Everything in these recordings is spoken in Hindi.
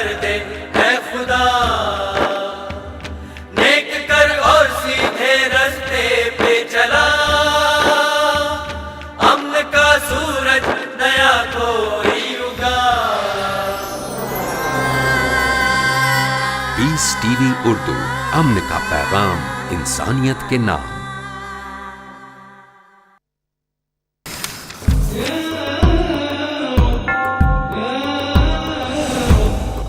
कर दे है खुदा, नेक कर और सीधे रास्ते पे चला, अमन का सूरज नया कोई उगा। पीस टीवी उर्दू, अमन का पैगाम इंसानियत के नाम।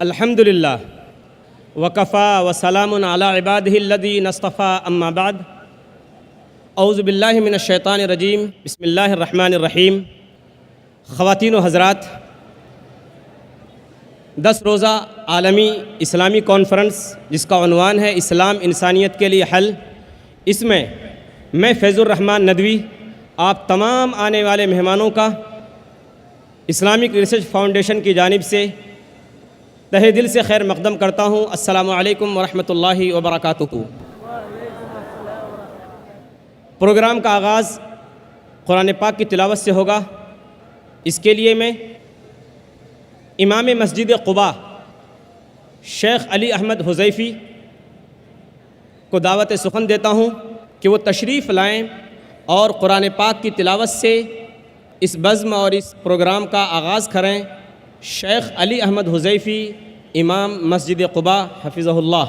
अल्हम्दुलिल्लाह वकफ़ा वसलामुन अला इबादिहिल्लज़ीना इस्तफ़ा, अम्मा बाद। औज़ु बिल्लाहि मिनश्शैतानिर्रजीम, बिस्मिल्लाहिर्रहमानिर्रहीम। ख़वातीन व हज़रात, 10 रोज़ा आलमी इस्लामी कॉन्फ्रेंस जिसका उन्वान है इस्लाम इंसानियत के लिए हल, इसमें मैं फैज़ुर्रहमान नदवी आप तमाम आने वाले मेहमानों का इस्लामिक रिसर्च फाउंडेशन की जानिब से तहे दिल से खैर मक़दम करता हूँ। अस्सलामु अलैकुम व रहमतुल्लाहि व बरकातुहू। प्रोग्राम का आगाज़ कुरान पाक की तिलावत से होगा। इसके लिए मैं इमाम मस्जिद क़ुबा शेख अली अहमद हुज़ैफ़ी को दावत सुख़न देता हूँ कि वो तशरीफ़ लाएँ और कुरान पाक की तिलावत से इस बज़्म और इस प्रोग्राम का आगाज़ करें। शेख अली अहमद हुज़ैफ़ी, इमाम मस्जिद क़ुबा, हफ़िज़हुल्लाह।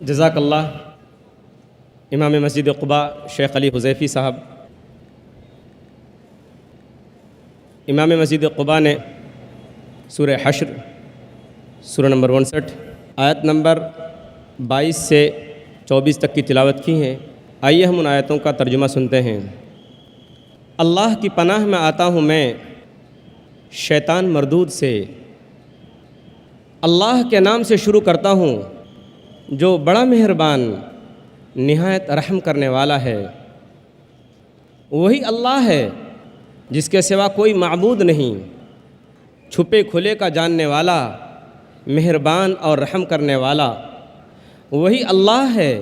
जज़ाकल्लाह। इमाम मस्जिद क़ुबा शेख अली हुज़ैफ़ी साहब, इमाम मस्जिद क़ुबा ने सूरह हश्र सूरह नंबर 59 आयत नंबर 22 से 24 तक की तिलावत की है। आइए हम उन आयतों का तर्जुमा सुनते हैं। अल्लाह की पनाह में आता हूँ मैं शैतान मरदूद से। अल्लाह के नाम से शुरू करता हूँ जो बड़ा मेहरबान निहायत रहम करने वाला है। वही अल्लाह है जिसके सिवा कोई माबूद नहीं, छुपे खुले का जानने वाला, मेहरबान और रहम करने वाला। वही अल्लाह है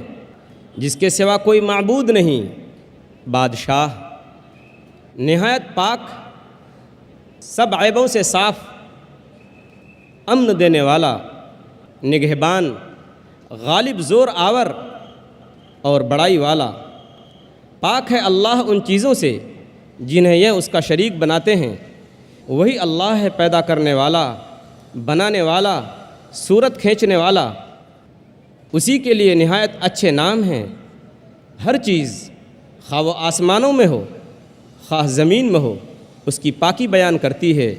जिसके सिवा कोई माबूद नहीं, बादशाह निहायत पाक, सब ऐबों से साफ़, अमन देने वाला, निगहबान, गालिब ज़ोर आवर और बड़ाई वाला। पाक है अल्लाह उन चीज़ों से जिन्हें यह उसका शरीक बनाते हैं। वही अल्लाह है पैदा करने वाला, बनाने वाला, सूरत खींचने वाला। उसी के लिए निहायत अच्छे नाम हैं। हर चीज़ खा वो आसमानों में हो खा ज़मीन में हो उसकी पाकी बयान करती है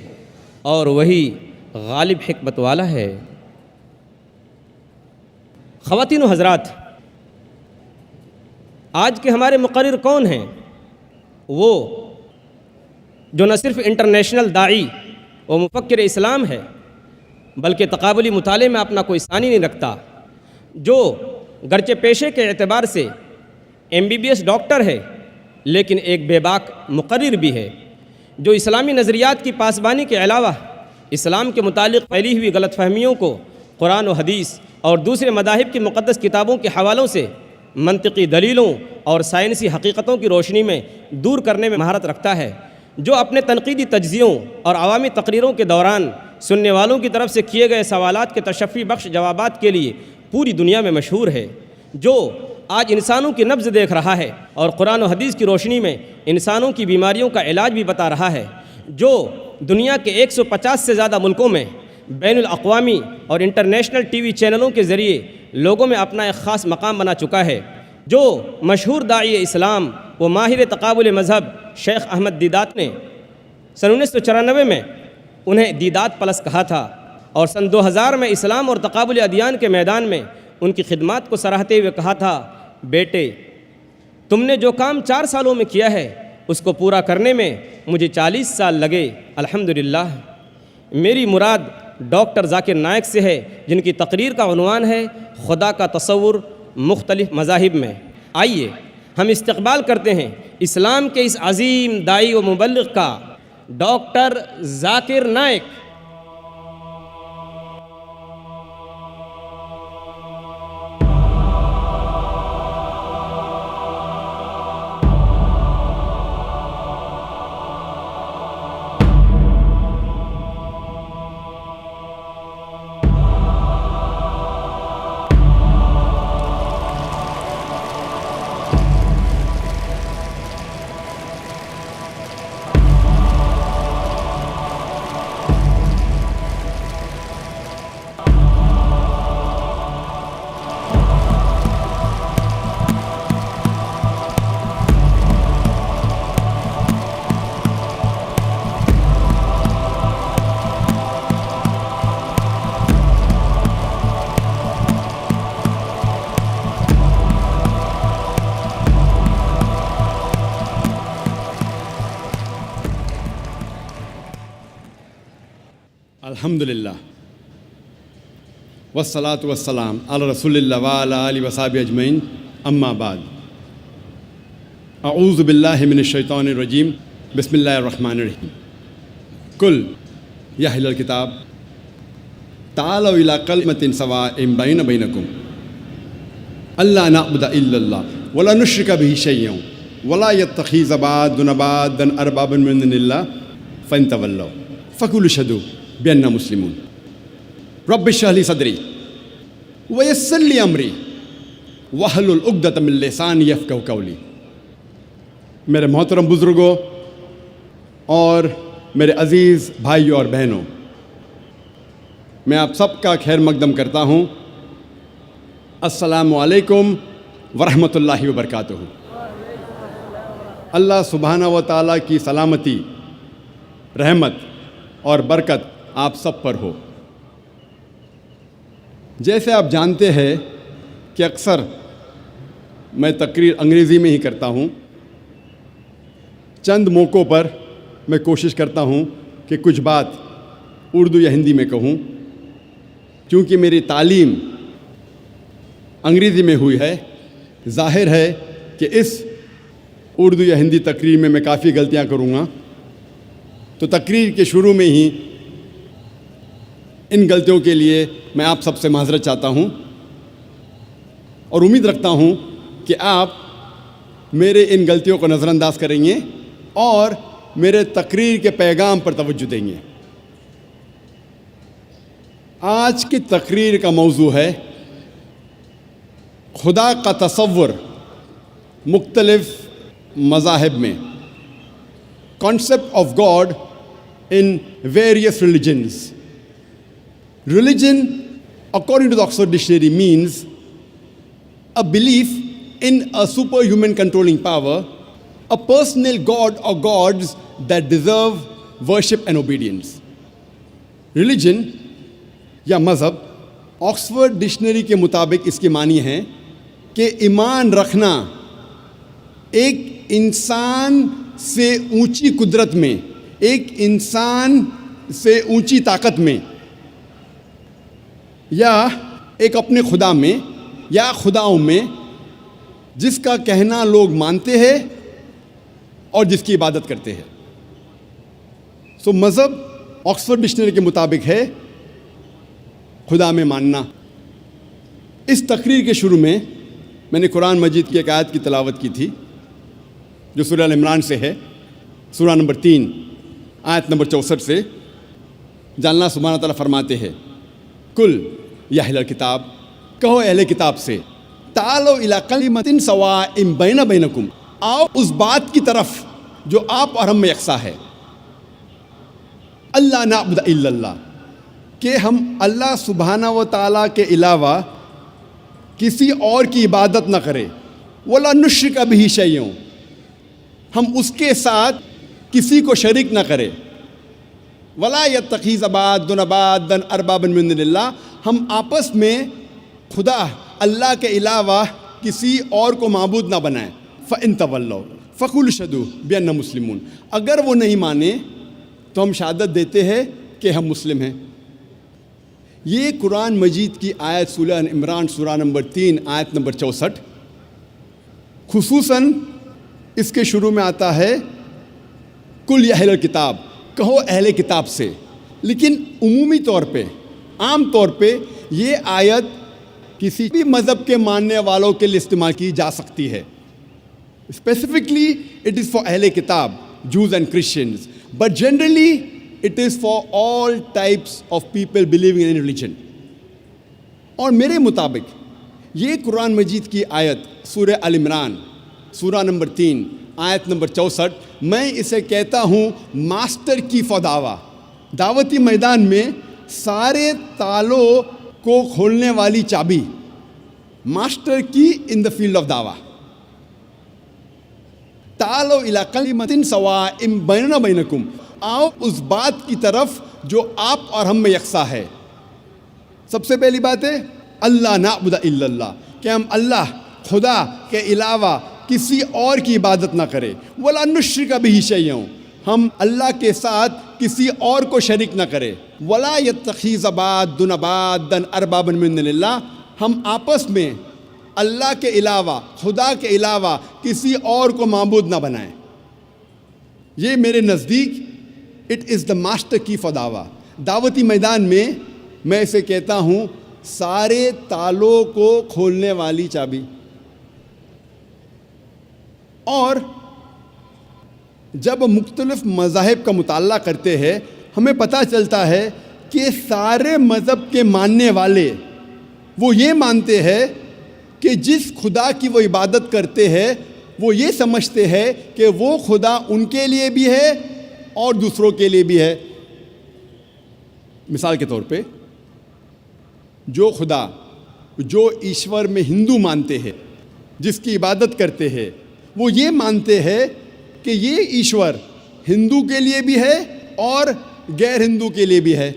और वही गालिब हिकमत वाला है। ख़वातीन व हज़रात, आज के हमारे मुक़र्रिर कौन हैं? वो जो न सिर्फ़ इंटरनेशनल दाई व मुफ़क्किर इस्लाम है बल्कि तक़ाबुली मुताले में अपना कोई सानी नहीं रखता, जो गरचे पेशे के एतबार से MBBS डॉक्टर है लेकिन एक बेबाक मुक़र्रिर भी है, जो इस्लामी नज़रियात की पासबानी के अलावा इस्लाम के मुतालिक़ फैली हुई गलतफ़हमियों को कुरान व हदीस और दूसरे मदाहिब की मुक़द्दस किताबों के हवालों से मंतिकी दलीलों और साइंसी हकीकतों की रोशनी में दूर करने में महारत रखता है, जो अपने तनक़ीदी तज्ज़ियों और अवामी तकरीरों के दौरान सुनने वालों की तरफ से किए गए सवालात के तशफ़ी बख्श जवाबात के लिए पूरी दुनिया में मशहूर है, जो आज इंसानों की नब्ज़ देख रहा है और कुरान व हदीस की रोशनी में इंसानों की बीमारियों का इलाज भी बता रहा है, जो दुनिया के 150 से ज़्यादा मुल्कों में बैनुल अक़वामी और इंटरनेशनल TV चैनलों के ज़रिए लोगों में अपना एक ख़ास मकाम बना चुका है, जो मशहूर दाई इस्लाम व माहिर तक़ाबुल मज़हब शेख अहमद दीदात ने सन 1994 में उन्हें दीदात प्लस कहा था और सन 2000 में इस्लाम और तक़ाबुल अदियान के मैदान में उनकी खिदमत को सराहते हुए कहा था, बेटे तुमने जो काम 4 सालों में किया है उसको पूरा करने में मुझे 40 साल लगे। अल्हम्दुलिल्लाह। मेरी मुराद डॉक्टर ज़ाकिर नायक से है, जिनकी तकरीर का उन्वान है खुदा का तसव्वुर मुख्तलिफ मज़ाहिब में। आइए हम इस्तक़बाल करते हैं इस्लाम के इस अज़ीम दाई व मुबल्लिग़ का, डॉक्टर ज़ाकिर नायक। अल्हम्दुलिल्लाह वस्सलातु वस्सलाम अला रसूलिल्लाह व अला आलिहि व सहाबिहि अजमईन, अम्मा बाद। अऊज़ु बिल्लाहि मिनश शैतानिर रजीम, बिस्मिल्लाहिर रहमानिर रहीम। कुल या अहलल किताब तालौ इला कलिमतिन सवाइम बैना बैनकुम अल्ला नअबुद इल्लल्लाह वला नुश्रिका बिही शैय्यन वला यत्तखिज़ बादुना बादन अरबाबन मिन दुनिल्लाह फ़इन तवल्लौ फ़कुलू शहदू बिअन्ना मुस्लिमून रब्बि इश्रह ली सदरी व यस्सिर ली अमरी वहलुल उक़दतम मिन लिसानी यफ़क़हू क़ौली। मेरे मोहतरम बुज़ुर्गों और मेरे अज़ीज़ भाइयों और बहनों, मैं आप सबका खैर मकदम करता हूँ। अस्सलामु अलैकुम वरहमतुल्लाहि वबरकातुहू। अल्लाह सुब्हाना व तआला की सलामती, रहमत और बरकत आप सब पर हो। जैसे आप जानते हैं कि अक्सर मैं तकरीर अंग्रेज़ी में ही करता हूँ। चंद मौक़ों पर मैं कोशिश करता हूँ कि कुछ बात उर्दू या हिंदी में कहूँ। क्योंकि मेरी तालीम अंग्रेज़ी में हुई है, ज़ाहिर है कि इस उर्दू या हिंदी तकरीर में मैं काफ़ी गलतियाँ करूँगा। तो तकरीर के शुरू में ही इन गलतियों के लिए मैं आप सबसे माज़रत चाहता हूँ और उम्मीद रखता हूँ कि आप मेरे इन गलतियों को नज़रअंदाज करेंगे और मेरे तकरीर के पैगाम पर तवज्जो देंगे। आज की तकरीर का मौजू है खुदा का तसव्वुर मुख्तलिफ मज़ाहिब में, concept of God in various religions. Religion, according to the Oxford Dictionary, means a belief in a superhuman controlling power, a personal god or gods that deserve worship and obedience. Religion या मज़हब ऑक्सफोर्ड डिक्शनरी के मुताबिक इसके मानी है कि ईमान रखना एक इंसान से ऊंची कुदरत में, एक इंसान से ऊंची ताकत में, या एक अपने खुदा में या खुदाओं में जिसका कहना लोग मानते हैं और जिसकी इबादत करते हैं। सो मज़हब ऑक्सफोर्ड डिक्शनरी के मुताबिक है खुदा में मानना। इस तकरीर के शुरू में मैंने कुरान मजीद की एक आयत की तिलावत की थी जो सूरह अल इमरान से है, सूरह नंबर 3 आयत नंबर 64 से। अल्लाह सुब्हानहू व तआला फरमाते हैं, कुल या अहलल किताब, कहो अहले किताब से, तालो इला कलिमतिन सवाइम बैना बैनकुम, आओ उस बात की तरफ जो आप और हम में यकसा है। अल्लाह नअबुद इल्लल्लाह, कि हम अल्लाह सुब्हाना व तआला के अलावा किसी और की इबादत न करें। वला नुश्रिका बिही शैय्यन, हम उसके साथ किसी को शरीक न करें। वला यत्तखिज़ बादुना बादन अरबाबन मिन दुनिल्लाह, हम आपस में खुदा अल्लाह के अलावा किसी और को माबूद ना बनाएं। फ़इन तवल्लौ फ़कुलू शहदू बिअन्ना मुस्लिमून, अगर वो नहीं माने तो हम शहादत देते हैं कि हम मुस्लिम हैं। ये कुरान मजीद की आयत सूरह अल इमरान सूरह नंबर 3 आयत नंबर 64 खुसूसन इसके शुरू में आता है, कुल या अहलल किताब, कहो अहले किताब से। लेकिन उमूमी तौर पे, आम तौर पे ये आयत किसी भी मज़हब के मानने वालों के लिए इस्तेमाल की जा सकती है। स्पेसिफिकली इट इज़ फॉर अहले किताब, Jews and Christians, but generally it is for all types of people believing in religion. और मेरे मुताबिक ये कुरान मजीद की आयत सूरह अल इमरान सूरह नंबर 3 आयत नंबर 64, मैं इसे कहता हूँ मास्टर की फदावा। दावती मैदान में सारे तालों को खोलने वाली चाबी, मास्टर की इन द फील्ड ऑफ दावा। तालो इला कलिमतिन सवाइम बैना बैनकुम, आओ उस बात की तरफ जो आप और हम में यकसा है। सबसे पहली बात है अल्लाह नअबुद इल्लल्लाह, कि हम अल्लाह खुदा के अलावा किसी और की इबादत ना करें। वला नुश्रिका बिही शैय्यन, हम अल्लाह के साथ किसी और को शरीक ना करें। वला यत्तखिज़ बादुना बादन अरबाबन मिन दुनिल्लाह, हम आपस में अल्लाह के अलावा, खुदा के अलावा किसी और को माबूद ना बनाएं। ये मेरे नज़दीक इट इज़ द मास्टर की फदावा। दावती मैदान में मैं इसे कहता हूँ सारे तालों को खोलने वाली चाबी। और जब मुख्तलिफ मज़ाहिब का मुताला करते हैं हमें पता चलता है कि सारे मज़हब के मानने वाले वो ये मानते हैं कि जिस खुदा की वो इबादत करते हैं वो ये समझते हैं कि वो खुदा उनके लिए भी है और दूसरों के लिए भी है। मिसाल के तौर पे जो खुदा जो ईश्वर में हिंदू मानते हैं, जिसकी इबादत करते हैं, वो ये मानते हैं कि ये ईश्वर हिंदू के लिए भी है और गैर हिंदू के लिए भी है।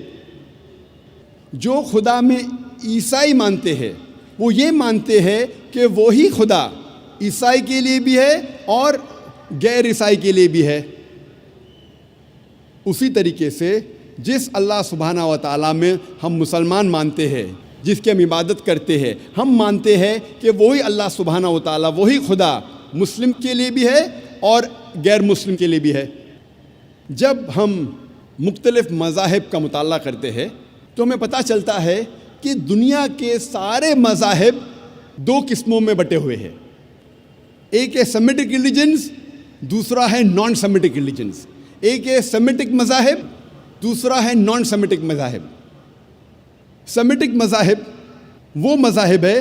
जो खुदा में ईसाई मानते हैं वो ये मानते हैं कि वही खुदा ईसाई के लिए भी है और गैर ईसाई के लिए भी है। उसी तरीके से जिस अल्लाह सुब्हाना व तआला में हम मुसलमान मानते हैं, जिसकी हम इबादत करते हैं, हम मानते हैं कि वही अल्लाह सुब्हाना व तआला, वही खुदा मुस्लिम के लिए भी है और गैर मुस्लिम के लिए भी है। जब हम मुख्तलिफ मज़ाहिब का मुताला करते हैं तो हमें पता चलता है कि दुनिया के सारे मज़ाहिब दो किस्मों में बटे हुए हैं। एक है सेमिटिक रिलीजन्स, दूसरा है नॉन सेमिटिक रिलीजन्स। एक है सेमिटिक मज़ाहिब, दूसरा है नॉन सेमिटिक मज़ाहिब। सेमिटिक मज़ाहिब वो मज़ाहिब है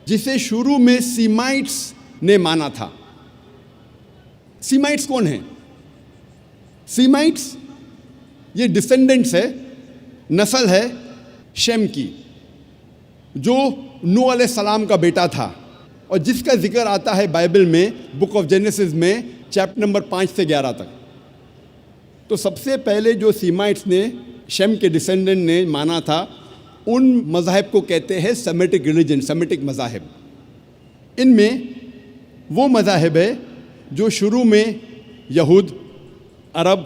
जिसे शुरू में सीमाइट्स ने माना था। सीमाइट्स कौन है? सीमाइट्स ये डिसेंडेंट्स है, नस्ल है शेम की, जो नूह अलैहिस्सलाम का बेटा था और जिसका जिक्र आता है बाइबल में बुक ऑफ जेनेसिस में चैप्टर नंबर 5 से 11 तक। तो सबसे पहले जो सीमाइट्स ने शेम के डिसेंडेंट ने माना था उन मज़ाहिब को कहते हैं सेमिटिक रिलीजन, सेमिटिक मज़ाहिब। इनमें वो मज़ाहिब है जो शुरू में यहूद, अरब,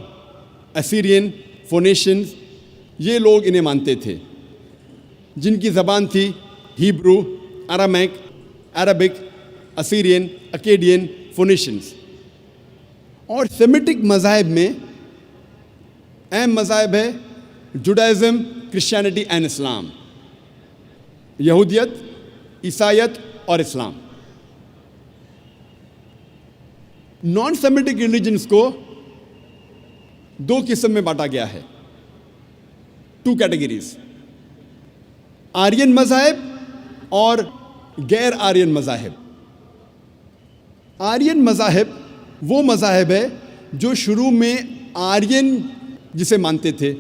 असीरियन, फोनेशियंस ये लोग इन्हें मानते थे, जिनकी ज़बान थी हिब्रू, अरामैक, अरबिक, असीरियन, अकेडियन, फोनेशियंस। और सेमिटिक मज़ाहिब में अहम मज़ाहिब है जुडाइज़म, क्रिश्चियनिटी एंड इस्लाम, यहूदियत, ईसाईयत और इस्लाम। नॉन सेमिटिक रिलीजन्स को दो किस्म में बांटा गया है, 2 कैटेगरीज, आर्यन मज़ाहिब और गैर आर्यन मज़ाहिब। आर्यन मज़ाहिब वो मज़ाहिब है जो शुरू में आर्यन जिसे मानते थे।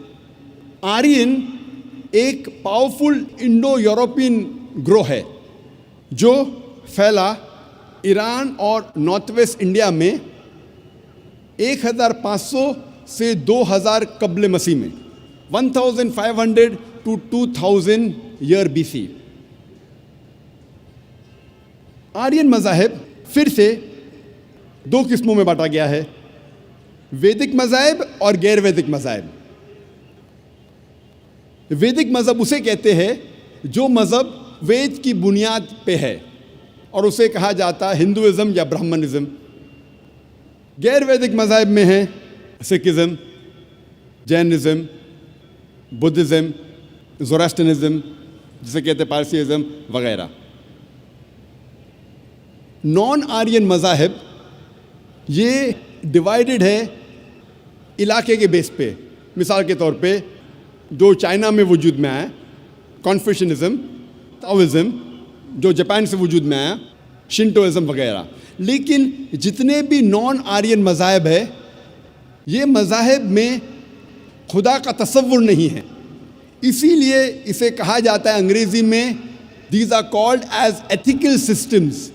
आर्यन एक पावरफुल इंडो यूरोपियन ग्रोह है जो फैला ईरान और नॉर्थ वेस्ट इंडिया में 1500 से 2000 कब्ल मसीह में, 1500 to 2000 ईयर BC। आर्यन मज़ाहिब फिर से दो किस्मों में बांटा गया है, वैदिक मज़ाहिब और गैर वैदिक मज़ाहिब। वैदिक मज़हब उसे कहते हैं जो मज़हब वेद की बुनियाद पे है और उसे कहा जाता है हिंदुइज़्म या ब्राह्मणिज़्म। गैर वैदिक मज़ाहिब में है सिखिज़्म, जैनिज़्म, बुद्धिज़्म, ज़ोरास्ट्रियनिज़्म जिसे कहते हैं पारसीइज़्म वगैरह। नॉन आर्यन मज़ाहिब ये डिवाइडेड है इलाके के बेस पे। मिसाल के तौर पे जो चाइना में वजूद में आया कॉन्फ्यूशनिज़्म, ताओइज़्म, जो जापान से वजूद में आया शिंटोइज़्म वगैरह। लेकिन जितने भी नॉन आर्यन मज़ाहिब है ये मज़ाहिब में खुदा का तसव्वुर नहीं है, इसीलिए इसे कहा जाता है अंग्रेज़ी में these are called as ethical systems.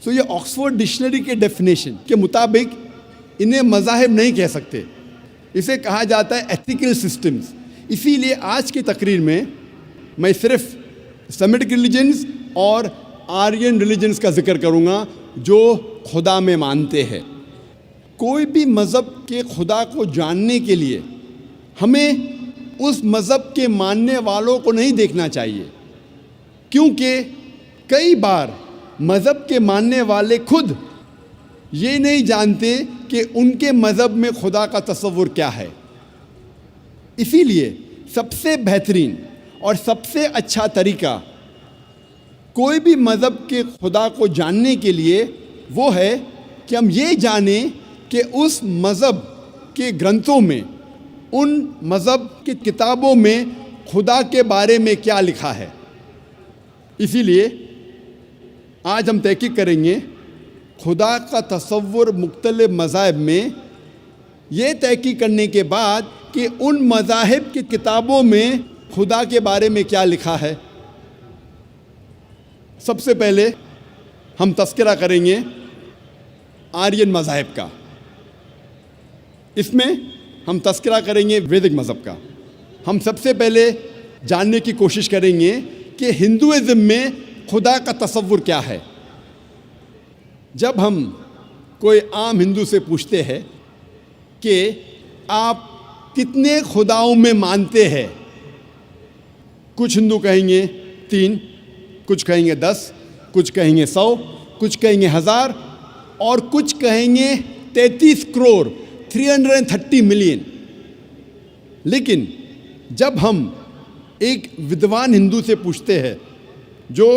So ये ऑक्सफोर्ड डिक्शनरी के डेफिनेशन के मुताबिक इन्हें मज़ाहिब नहीं कह सकते, इसे कहा जाता है एथिकल सिस्टम्स। इसीलिए आज की तकरीर में मैं सिर्फ सेमिटिक रिलीजन्स और आर्यन रिलीजन्स का जिक्र करूँगा जो खुदा में मानते हैं। कोई भी मज़हब के खुदा को जानने के लिए हमें उस मज़हब के मानने वालों को नहीं देखना चाहिए, क्योंकि कई बार मज़हब के मानने वाले खुद ये नहीं जानते कि उनके मज़हब में खुदा का तसव्वुर क्या है। इसीलिए सबसे बेहतरीन और सबसे अच्छा तरीका कोई भी मज़हब के खुदा को जानने के लिए वो है कि हम ये जानें कि उस मज़हब के ग्रंथों में, उन मज़हब की किताबों में खुदा के बारे में क्या लिखा है। इसीलिए आज हम तहकीक करेंगे खुदा का तसव्वुर मुख्तलिफ मज़ाहिब में, ये तहकीक करने के बाद कि उन मज़ाहिब की किताबों में खुदा के बारे में क्या लिखा है। सबसे पहले हम तस्करा करेंगे आर्यन मज़ाहिब का। इसमें हम तस्करा करेंगे वैदिक मज़हब का। हम सबसे पहले जानने की कोशिश करेंगे कि हिंदुइज़्म में खुदा का तसव्वुर क्या है। जब हम कोई आम हिंदू से पूछते हैं कि आप कितने खुदाओं में मानते हैं, कुछ हिंदू कहेंगे 3, कुछ कहेंगे 10, कुछ कहेंगे 100, कुछ कहेंगे 1000 और कुछ कहेंगे 33 करोड़ 330 मिलियन। लेकिन जब हम एक विद्वान हिंदू से पूछते हैं जो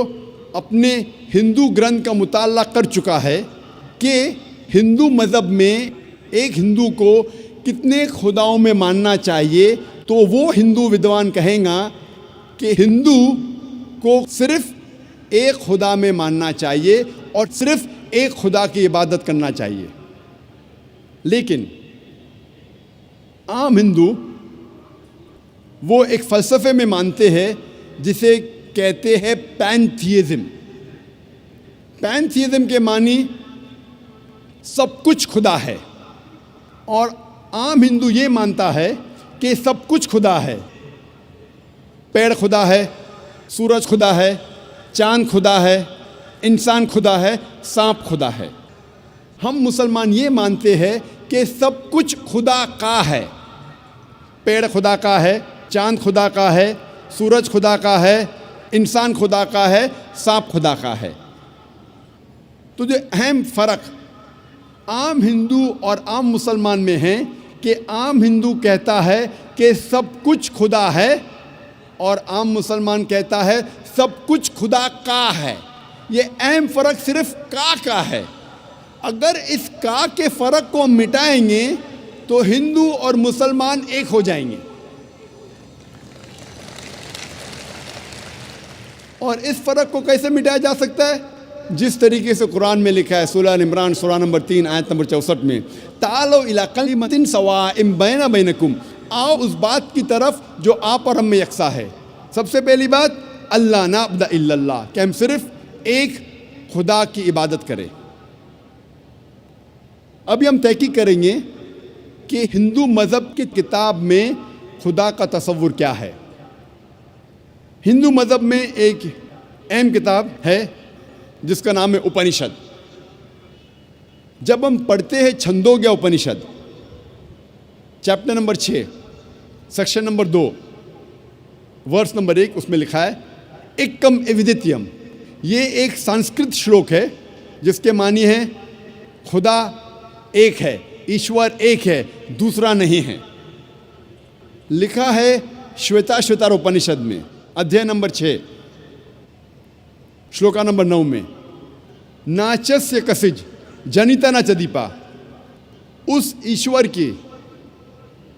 अपने हिंदू ग्रंथ का मुताला कर चुका है कि हिंदू मज़हब में एक हिंदू को कितने खुदाओं में मानना चाहिए, तो वो हिंदू विद्वान कहेगा कि हिंदू को सिर्फ एक खुदा में मानना चाहिए और सिर्फ एक खुदा की इबादत करना चाहिए। लेकिन आम हिंदू वो एक फ़लसफ़े में मानते हैं जिसे कहते हैं पैंथीइज़्म। पैंथीइज़्म के मानी सब कुछ खुदा है, और आम हिंदू ये मानता है कि सब कुछ खुदा है। पेड़ खुदा है, सूरज खुदा है, चांद खुदा है, इंसान खुदा है, सांप खुदा है। हम मुसलमान ये मानते हैं कि सब कुछ खुदा का है। पेड़ खुदा का है, चांद खुदा का है, सूरज खुदा का है, इंसान खुदा का है, सांप खुदा का है। तो जो अहम फ़र्क आम हिंदू और आम मुसलमान में है कि आम हिंदू कहता है कि सब कुछ खुदा है और आम मुसलमान कहता है सब कुछ खुदा का है। ये अहम फ़र्क सिर्फ का है। अगर इस का के फ़र्क को मिटाएंगे तो हिंदू और मुसलमान एक हो जाएंगे। और इस फ़र्क को कैसे मिटाया जा सकता है? जिस तरीके से कुरान में लिखा है, सूरह इमरान सूरह नंबर 3 आयत नंबर 64 में, तालो इला कलिमतिन सवाइम बैना बैनकुम, आओ उस बात की तरफ जो आप और हम में यकसा है। सबसे पहली बात, अल्लाह नाबुद इल्लल्लाह, कि हम सिर्फ एक खुदा की इबादत करें। अभी हम तहकीक करेंगे कि हिंदू मज़हब की किताब में खुदा का तसव्वुर क्या है। हिंदू मज़हब में एक अहम किताब है जिसका नाम है उपनिषद। जब हम पढ़ते हैं Chandogya Upanishad, chapter number 6, section number 2, verse number 1, उसमें लिखा है एकम एविदित्यम। ये एक संस्कृत श्लोक है जिसके मानी है खुदा एक है, ईश्वर एक है, दूसरा नहीं है। लिखा है श्वेताश्वतर उपनिषद में, अध्याय नंबर 6, श्लोका नंबर 9 में, नाचस्य कसिज जनिता न चदीपा, उस ईश्वर की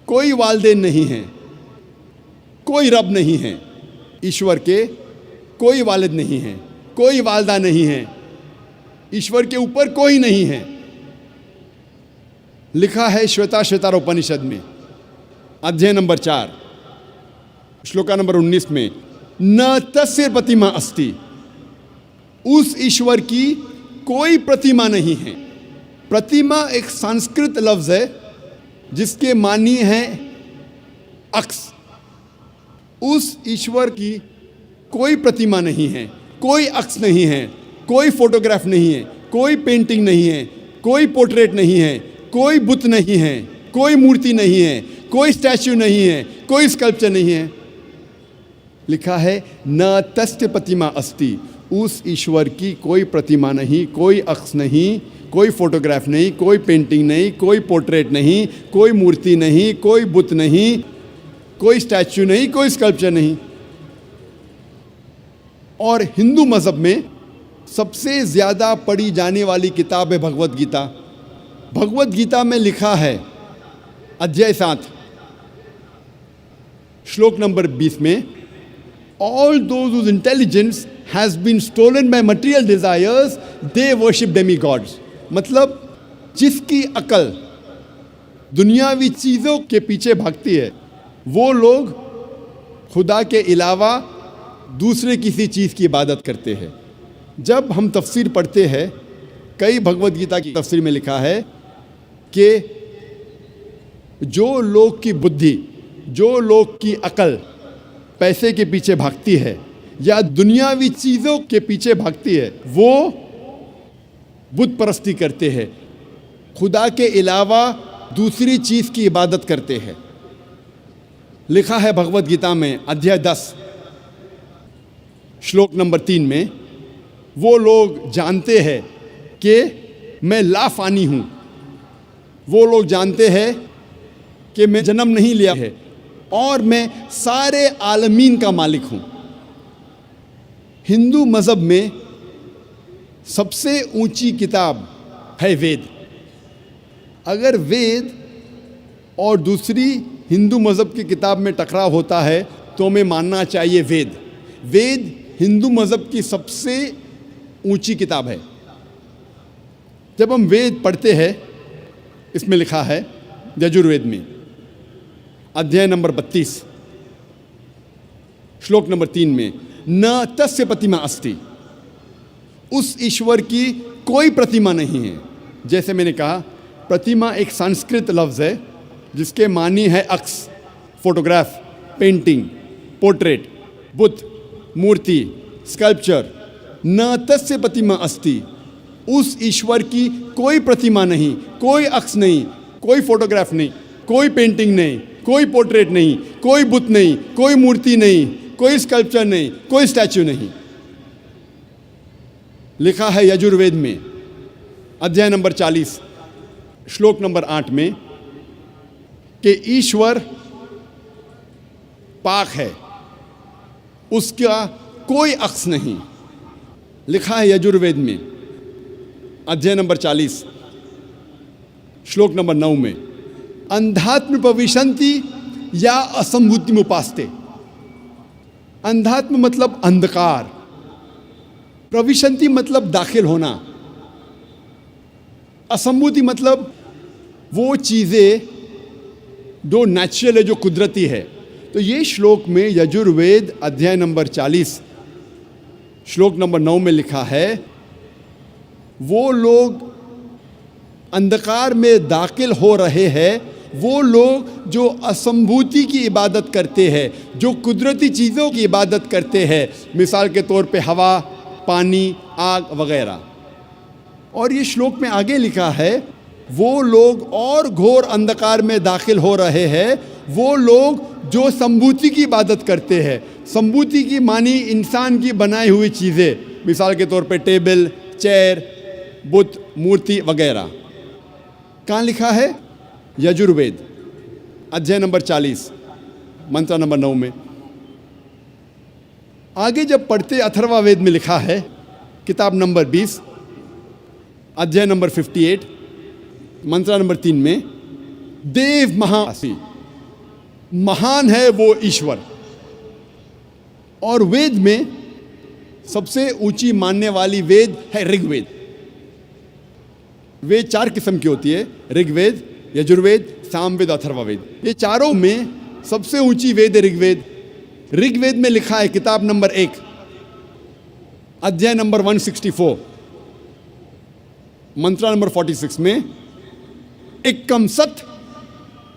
कोई वालदेन नहीं है, कोई रब नहीं है। ईश्वर के कोई वालिद नहीं है, कोई वालदा नहीं है, ईश्वर के ऊपर कोई नहीं है। लिखा है श्वेताश्वतर उपनिषद में, अध्याय नंबर 4, श्लोका नंबर 19 में, न तस्य प्रतिमा अस्ति, उस ईश्वर की कोई प्रतिमा नहीं है। प्रतिमा एक संस्कृत लफ्ज़ है जिसके मानी है अक्स। उस ईश्वर की कोई प्रतिमा नहीं है, कोई अक्स नहीं है, कोई फोटोग्राफ नहीं है, कोई पेंटिंग नहीं है, कोई पोर्ट्रेट नहीं है, कोई बुत नहीं है, कोई मूर्ति नहीं है, कोई स्टैच्यू नहीं है, कोई स्कल्पचर नहीं है। लिखा है न तस्य प्रतिमा अस्ति, उस ईश्वर की कोई प्रतिमा नहीं, कोई अक्स नहीं, कोई फोटोग्राफ नहीं, कोई पेंटिंग नहीं, कोई पोर्ट्रेट नहीं, कोई मूर्ति नहीं, कोई बुत नहीं। कोई स्टैच्यू नहीं, कोई स्कल्पचर नहीं। और हिंदू मज़हब में सबसे ज़्यादा पढ़ी जाने वाली किताब है भगवत गीता। भगवत गीता में लिखा है अध्याय 7 श्लोक नंबर 20 में, all those whose intelligence has been stolen by material desires they worship demigods. मतलब जिसकी अकल दुनियावी चीज़ों के पीछे भागती है वो लोग खुदा के अलावा दूसरे किसी चीज़ की इबादत करते हैं। जब हम तफसीर पढ़ते हैं, कई भगवत गीता की तफसीर में लिखा है कि जो लोग की बुद्धि, जो लोग की अकल पैसे के पीछे भागती है या दुनियावी चीज़ों के पीछे भागती है, वो बुत परस्ती करते हैं, खुदा के अलावा दूसरी चीज़ की इबादत करते हैं। लिखा है भगवत गीता में अध्याय 10 श्लोक नंबर 3 में, वो लोग जानते हैं कि मैं लाफानी हूँ, वो लोग जानते हैं कि मैं जन्म नहीं लिया है और मैं सारे आलमीन का मालिक हूँ। हिंदू मज़हब में सबसे ऊंची किताब है वेद। अगर वेद और दूसरी हिंदू मज़हब की किताब में टकराव होता है तो हमें मानना चाहिए वेद। वेद हिंदू मज़हब की सबसे ऊंची किताब है। जब हम वेद पढ़ते हैं, इसमें लिखा है यजुर्वेद में अध्याय नंबर 32 श्लोक नंबर 3 में, न तस्य प्रतिमा अस्ति, उस ईश्वर की कोई प्रतिमा नहीं है। जैसे मैंने कहा, प्रतिमा एक संस्कृत लफ्ज़ है जिसके मानी है अक्स, फोटोग्राफ, पेंटिंग, पोर्ट्रेट, बुत, मूर्ति, स्कल्पचर। न तस्य प्रतिमा अस्ति, उस ईश्वर की कोई प्रतिमा नहीं, कोई अक्स नहीं, कोई फोटोग्राफ नहीं, कोई पेंटिंग नहीं, कोई पोर्ट्रेट नहीं, कोई बुत नहीं, कोई मूर्ति नहीं, कोई स्कल्पचर नहीं, कोई स्टैच्यू नहीं। लिखा है यजुर्वेद में अध्याय नंबर 40 श्लोक नंबर 8 में कि ईश्वर पाक है, उसका कोई अक्स नहीं। लिखा है यजुर्वेद में अध्याय नंबर 40 श्लोक नंबर 9 में, अंधात्म प्रविशन्ति या असंभूति उपास्ते। अंधात्म मतलब अंधकार, प्रविशन्ति मतलब दाखिल होना, असंभूति मतलब वो चीज़ें जो नेचुरल है, जो कुदरती है। तो ये श्लोक में यजुर्वेद अध्याय नंबर 40 श्लोक नंबर 9 में लिखा है, वो लोग अंधकार में दाखिल हो रहे हैं, वो लोग जो असंभूति की इबादत करते हैं, जो कुदरती चीज़ों की इबादत करते हैं, मिसाल के तौर पे हवा, पानी, आग वगैरह। और ये श्लोक में आगे लिखा है, वो लोग और घोर अंधकार में दाखिल हो रहे हैं, वो लोग जो संभूति की इबादत करते हैं। संभूति की मानी इंसान की बनाई हुई चीज़ें, मिसाल के तौर पे टेबल, चेयर, बुत, मूर्ति वगैरह। कहाँ लिखा है? यजुर्वेद अध्याय नंबर 40 मंत्र नंबर 9 में। आगे जब पढ़ते अथर्ववेद में लिखा है किताब नंबर 20 अध्याय नंबर 58 मंत्र नंबर 3 में, देव महासी, महान है वो ईश्वर। और वेद में सबसे ऊंची मानने वाली वेद है ऋग्वेद। वेद 4 किस्म की होती है, ऋग्वेद, यजुर्वेद, सामवेद, अथर्ववेद। ये चारों में सबसे ऊंची वेद है ऋग्वेद। ऋग्वेद में लिखा है किताब नंबर 1 अध्याय नंबर 164 मंत्र नंबर 46 में, एकम सत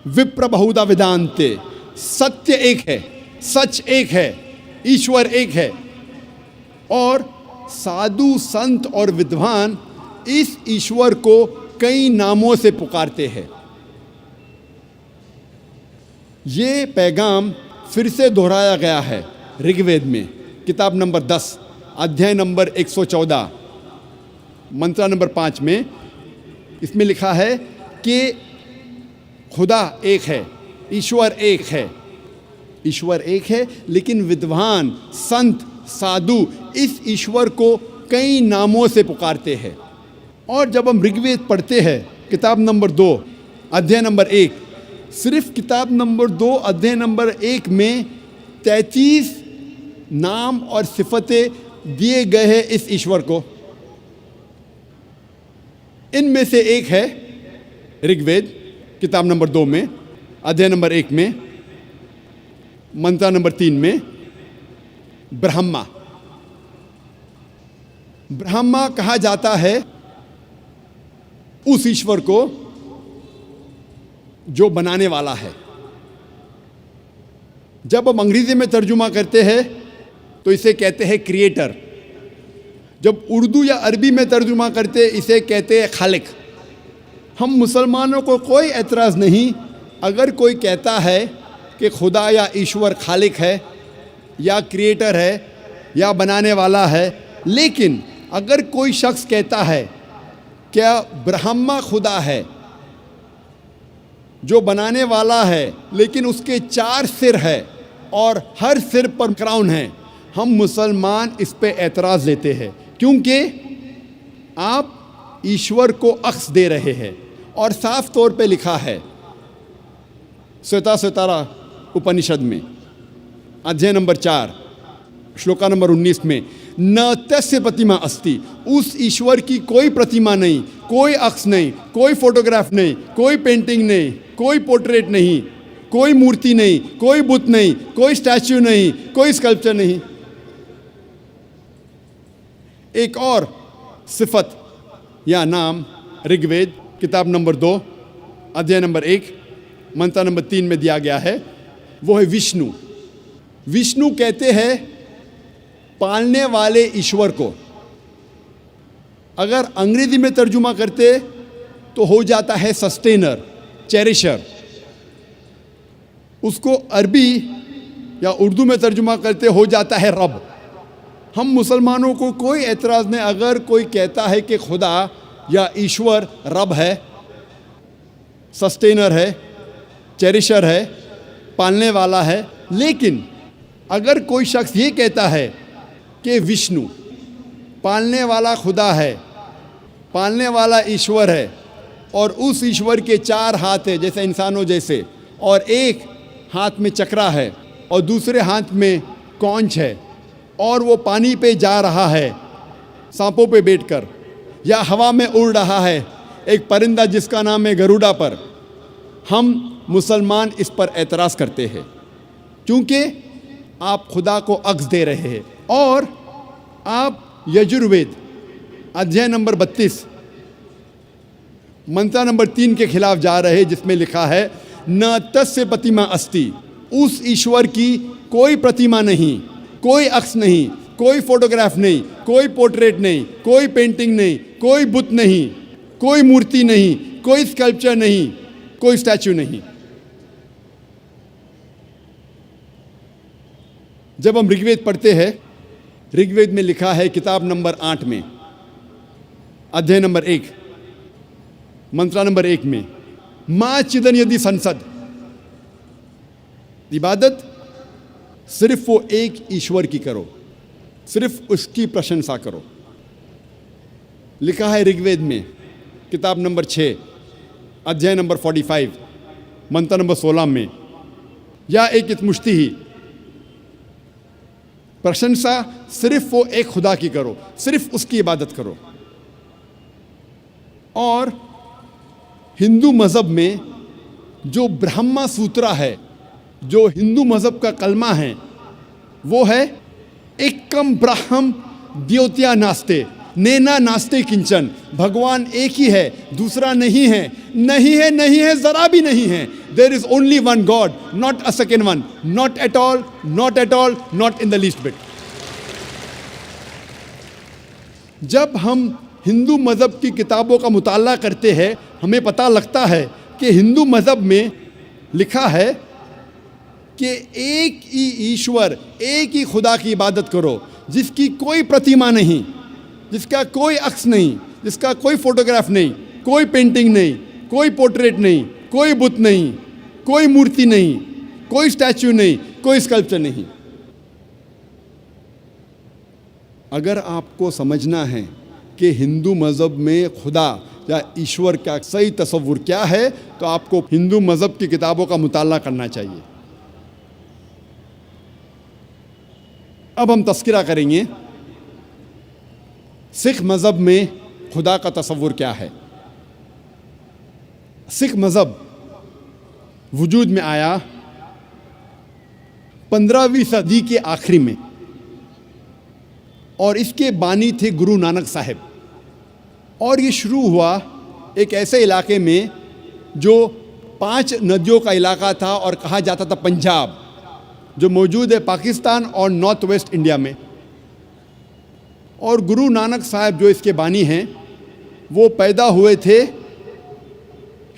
विप्र बहुधा वेदांते, सत्य एक है, सच एक है, ईश्वर एक है। और साधु संत और विद्वान इस ईश्वर को कई नामों से पुकारते हैं। ये पैगाम फिर से दोहराया गया है ऋग्वेद में किताब नंबर 10 अध्याय नंबर 114 मंत्र नंबर 5 में। इसमें लिखा है कि खुदा एक है, ईश्वर एक है, ईश्वर एक है, लेकिन विद्वान, संत, साधु इस ईश्वर को कई नामों से पुकारते हैं। और जब हम ऋग्वेद पढ़ते हैं किताब नंबर 2 अध्याय नंबर 1, सिर्फ किताब नंबर 2 अध्याय नंबर 1 में 33 नाम और सिफतें दिए गए हैं इस ईश्वर को। इनमें से एक है ऋग्वेद किताब नंबर 2 में अध्याय नंबर 1 में मंत्र नंबर 3 में ब्रह्मा। ब्रह्मा कहा जाता है उस ईश्वर को जो बनाने वाला है। जब हम अंग्रेजी में तर्जुमा करते हैं तो इसे कहते हैं क्रिएटर। जब उर्दू या अरबी में तर्जुमा करते इसे कहते हैं खालिक। हम मुसलमानों को कोई एतराज़ नहीं अगर कोई कहता है कि खुदा या ईश्वर खालिक है या क्रिएटर है या बनाने वाला है, लेकिन अगर कोई शख्स कहता है क्या ब्रह्मा खुदा है जो बनाने वाला है, लेकिन उसके 4 सिर है और हर सिर पर क्राउन है, हम मुसलमान इस पे एतराज़ लेते हैं, क्योंकि आप ईश्वर को अक्स दे रहे हैं। और साफ तौर पे लिखा है श्वेताश्वतरा उपनिषद में अध्याय नंबर 4 श्लोका नंबर 19 में, न तस्य प्रतिमा अस्ति, उस ईश्वर की कोई प्रतिमा नहीं, कोई अक्स नहीं, कोई फोटोग्राफ नहीं, कोई पेंटिंग नहीं, कोई पोर्ट्रेट नहीं, कोई मूर्ति नहीं, कोई बुत नहीं, कोई स्टैच्यू नहीं, कोई स्कल्पचर नहीं। एक और सिफत या नाम ऋग्वेद किताब नंबर 2 अध्याय नंबर 1 मंत्र नंबर 3 में दिया गया है, वो है विष्णु। विष्णु कहते हैं पालने वाले ईश्वर को। अगर अंग्रेजी में तर्जुमा करते तो हो जाता है सस्टेनर, चेरिशर। उसको अरबी या उर्दू में तर्जुमा करते हो जाता है रब। हम मुसलमानों को कोई एतराज़ नहीं अगर कोई कहता है कि खुदा या ईश्वर रब है, सस्टेनर है, चेरिशर है, पालने वाला है। लेकिन अगर कोई शख्स ये कहता है कि विष्णु पालने वाला खुदा है, पालने वाला ईश्वर है, और उस ईश्वर के 4 हाथ है जैसे इंसानों जैसे, और एक हाथ में चक्रा है और दूसरे हाथ में कौंच है, और वो पानी पे जा रहा है सांपों पे बैठकर, या हवा में उड़ रहा है एक परिंदा जिसका नाम है गरुड़ा पर, हम मुसलमान इस पर एतराज़ करते हैं क्योंकि आप खुदा को अक्स दे रहे हैं। और आप यजुर्वेद अध्याय नंबर 32 मंत्र नंबर 3 के खिलाफ जा रहे हैं, जिसमें लिखा है न तस्य प्रतिमा अस्ति, उस ईश्वर की कोई प्रतिमा नहीं, कोई अक्स नहीं, कोई फोटोग्राफ नहीं, कोई पोर्ट्रेट नहीं, कोई पेंटिंग नहीं, कोई बुत नहीं, कोई मूर्ति नहीं, कोई स्कल्पचर नहीं, कोई स्टैच्यू नहीं। जब हम ऋग्वेद पढ़ते हैं, ऋग्वेद में लिखा है किताब नंबर 8 में अध्याय नंबर 1 मंत्र नंबर 1 में, मां चिदन यदि संसद, इबादत सिर्फ वो एक ईश्वर की करो, सिर्फ उसकी प्रशंसा करो। लिखा है ऋग्वेद में किताब नंबर 6 अध्याय नंबर 45 मंत्र नंबर 16 में, या एक मुश्ती ही, प्रशंसा सिर्फ वो एक खुदा की करो, सिर्फ उसकी इबादत करो। और हिंदू मज़हब में जो ब्रह्मा सूत्रा है, जो हिंदू मज़हब का कलमा है, वो है एकम ब्रह्म द्योत्या नास्ते, नैना नास्ते किंचन, भगवान एक ही है, दूसरा नहीं है, नहीं है, नहीं है, जरा भी नहीं है। There is only one God, not a second one, not at all, not at all, not in the least bit. जब हम हिंदू मज़हब की किताबों का मुताला करते हैं, हमें पता लगता है कि हिंदू मज़हब में लिखा है कि एक ही ईश्वर, एक ही खुदा की इबादत करो, जिसकी कोई प्रतिमा नहीं, जिसका कोई अक्स नहीं, जिसका कोई फोटोग्राफ नहीं, कोई पेंटिंग नहीं, कोई पोर्ट्रेट नहीं, कोई बुत नहीं, कोई मूर्ति नहीं, कोई स्टैच्यू नहीं, कोई स्कल्पचर नहीं। अगर आपको समझना है कि हिंदू मज़हब में खुदा या ईश्वर का सही तस्वुर क्या है, तो आपको हिंदू मज़हब की किताबों का मुताला करना चाहिए। अब हम तस्करा करेंगे सिख मज़हब में खुदा का तस्वुर क्या है। सिख मज़हब वजूद में आया 15वीं सदी के आखिरी में, और इसके बानी थे गुरु नानक साहिब। और ये शुरू हुआ एक ऐसे इलाके में जो 5 नदियों का इलाका था और कहा जाता था पंजाब, जो मौजूद है पाकिस्तान और नॉर्थ वेस्ट इंडिया में। और गुरु नानक साहिब जो इसके बानी हैं, वो पैदा हुए थे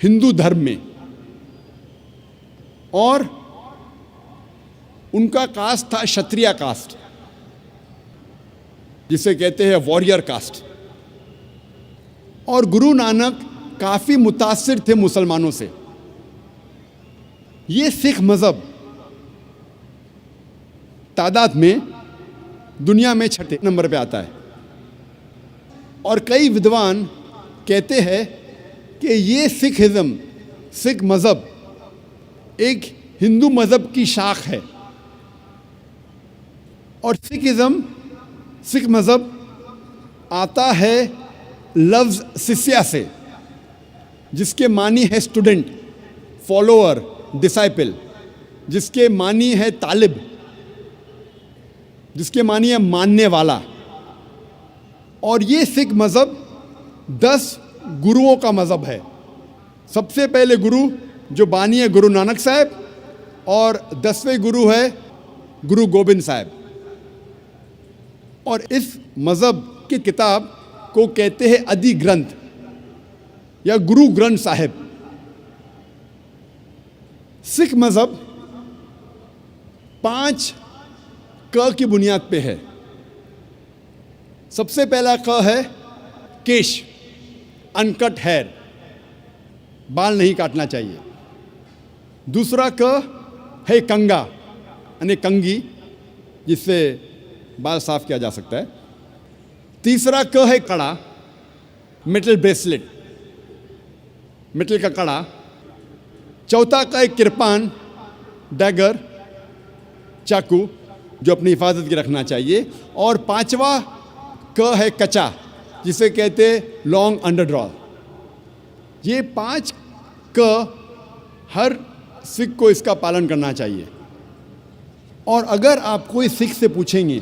हिंदू धर्म में, और उनका कास्ट था क्षत्रिय कास्ट, जिसे कहते हैं वॉरियर कास्ट। और गुरु नानक काफ़ी मुतासिर थे मुसलमानों से। ये सिख मज़हब तादाद में दुनिया में 6 नंबर पे आता है, और कई विद्वान कहते हैं कि ये सिखिज़्म, सिख मज़हब एक हिंदू मज़हब की शाख है। और सिखिज़्म, सिख मज़हब आता है लफ्ज़ शिष्या से, जिसके मानी है स्टूडेंट, फॉलोअर, डिसाइपल, जिसके मानी है तालिब, जिसके मानी है मानने वाला। और ये सिख मज़हब 10 गुरुओं का मज़हब है। सबसे पहले गुरु जो बानी है गुरु नानक साहब, और 10वें गुरु है गुरु गोबिंद साहब। और इस मज़हब की किताब को कहते हैं आदि ग्रंथ या गुरु ग्रंथ साहिब। सिख मज़हब 5 क की बुनियाद पे है। सबसे पहला क है केश, अनकट हेयर, बाल नहीं काटना चाहिए। दूसरा क है कंगा, यानी कंगी, जिससे बाल साफ किया जा सकता है। तीसरा क है कड़ा, मेटल ब्रेसलेट, मेटल का कड़ा। चौथा क है किरपान, डैगर, चाकू, जो अपनी हिफाजत की रखना चाहिए। और 5वां क है कचा, जिसे कहते लॉन्ग अंडरड्रॉ। ये 5 क हर सिख को इसका पालन करना चाहिए। और अगर आप कोई सिख से पूछेंगे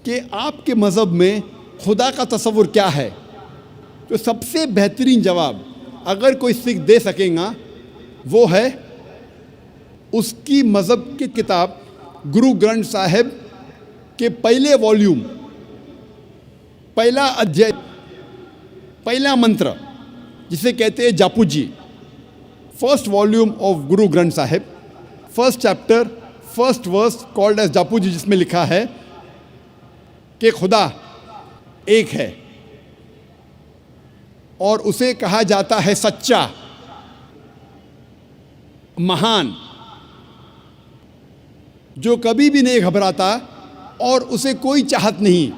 कि आपके मज़हब में खुदा का तस्वुर क्या है, तो सबसे बेहतरीन जवाब अगर कोई सिख दे सकेगा वो है उसकी मज़हब की किताब गुरु ग्रंथ साहिब के पहले वॉल्यूम, पहला अध्याय, पहला मंत्र, जिसे कहते हैं Japu ji. First volume of Guru Granth Sahib, first chapter, first verse called as Japu ji, जिसमें लिखा है कि खुदा एक है और उसे कहा जाता है सच्चा, महान, जो कभी भी नहीं घबराता और उसे कोई चाहत नहीं।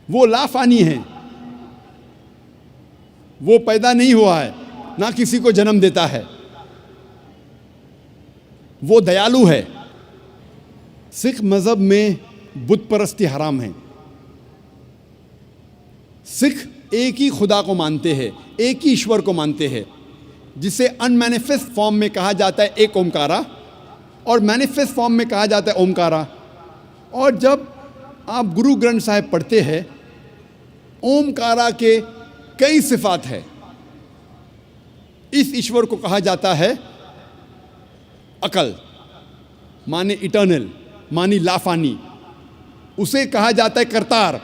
वो लाफानी है, वो पैदा नहीं हुआ है, ना किसी को जन्म देता है। वो दयालु है। सिख मज़हब में बुत परस्ती हराम है। सिख एक ही खुदा को मानते हैं, एक ही ईश्वर को मानते हैं, जिसे अनमैनिफेस्ट फॉर्म में कहा जाता है एक ओमकारा, और मैनिफेस्ट फॉर्म में कहा जाता है ओमकारा। और जब आप गुरु ग्रंथ साहिब पढ़ते हैं, ओमकारा के कई सिफात है। इस ईश्वर को कहा जाता है अकल, माने इटर्नल, मानी लाफानी। उसे कहा जाता है करतार,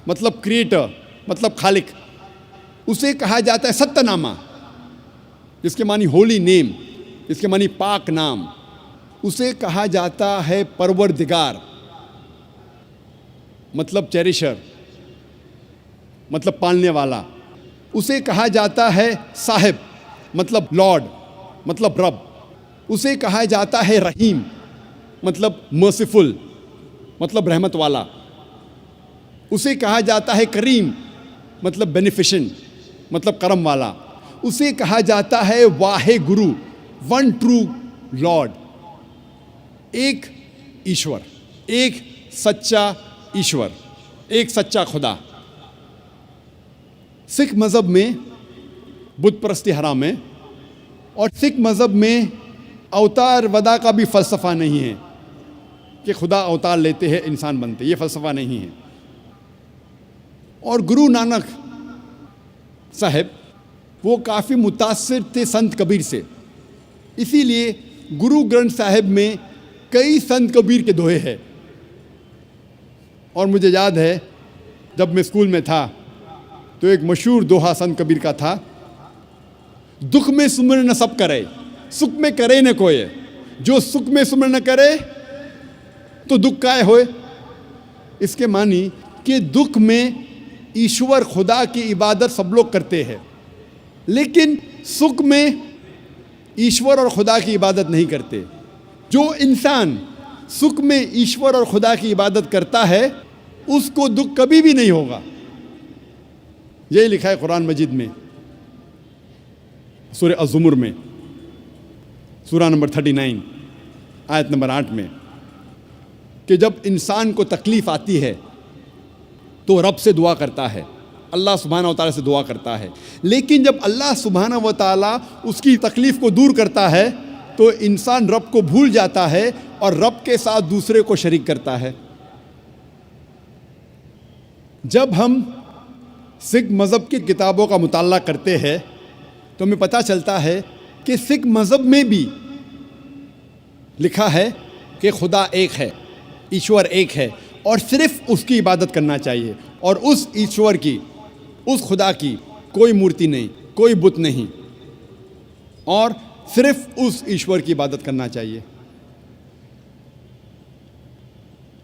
मतलब क्रिएटर, मतलब खालिक। उसे कहा जाता है सत्यनामा, जिसके मानी होली नेम, जिसके मानी पाक नाम। उसे कहा जाता है परवरदिगार, मतलब चेरिशर, मतलब पालने वाला। उसे कहा जाता है साहिब, मतलब लॉर्ड, मतलब रब। उसे कहा जाता है रहीम, मतलब मर्सीफुल, मतलब रहमत वाला। उसे कहा जाता है करीम, मतलब बेनिफिशेंट, मतलब करम वाला। उसे कहा जाता है Wahe Guru, one true Lord, एक ईश्वर, एक सच्चा ईश्वर, एक सच्चा खुदा। सिख मज़हब में बुत परस्ती हराम है और सिख मज़हब में अवतार वदा का भी फ़लसफ़ा नहीं है कि खुदा अवतार लेते हैं इंसान बनते, ये फ़लसफ़ा नहीं है। और गुरु नानक साहब वो काफ़ी मुतासिर थे संत कबीर से, इसीलिए गुरु ग्रंथ साहिब में कई संत कबीर के दोहे हैं। और मुझे याद है जब मैं स्कूल में था तो एक मशहूर दोहा संत कबीर का था, दुख में सुमर न सब करे, सुख में करे न कोई, जो सुख में सुमर न करे तो दुख काय होए। इसके मानी कि दुख में ईश्वर खुदा की इबादत सब लोग करते हैं, लेकिन सुख में ईश्वर और खुदा की इबादत नहीं करते। जो इंसान सुख में ईश्वर और खुदा की इबादत करता है उसको दुख कभी भी नहीं होगा। यही लिखा है कुरान मजीद में, सूरह अज़्ज़ुमर में, सूरा नंबर 39 आयत नंबर 8 में, कि जब इंसान को तकलीफ़ आती है तो रब से दुआ करता है, अल्लाह सुब्हानहू व तआला से दुआ करता है। लेकिन जब अल्लाह सुब्हानहू व तआला उसकी तकलीफ़ को दूर करता है तो इंसान रब को भूल जाता है और रब के साथ दूसरे को शरीक करता है। जब हम सिख मज़हब की किताबों का मुताला करते हैं तो हमें पता चलता है कि सिख मज़हब में भी लिखा है कि खुदा एक है, ईश्वर एक है और सिर्फ़ उसकी इबादत करना चाहिए, और उस ईश्वर की, उस खुदा की कोई मूर्ति नहीं, कोई बुत नहीं, और सिर्फ़ उस ईश्वर की इबादत करना चाहिए।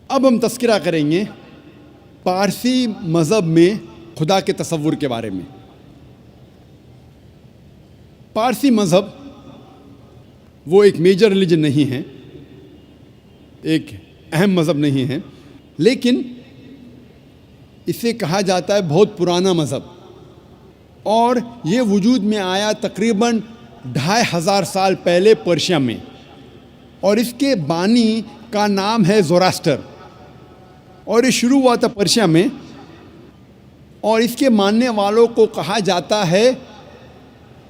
अब हम तस्करा करेंगे पारसी मज़हब में खुदा के तसव्वुर के बारे में। पारसी मज़हब वो एक मेजर रिलीजन नहीं है, एक अहम मज़हब नहीं है, लेकिन इसे कहा जाता है बहुत पुराना मज़हब, और ये वजूद में आया तकरीबन 2500 साल पहले पर्शिया में, और इसके बानी का नाम है ज़ोरास्टर, और ये शुरू हुआ था पर्शिया में, और इसके मानने वालों को कहा जाता है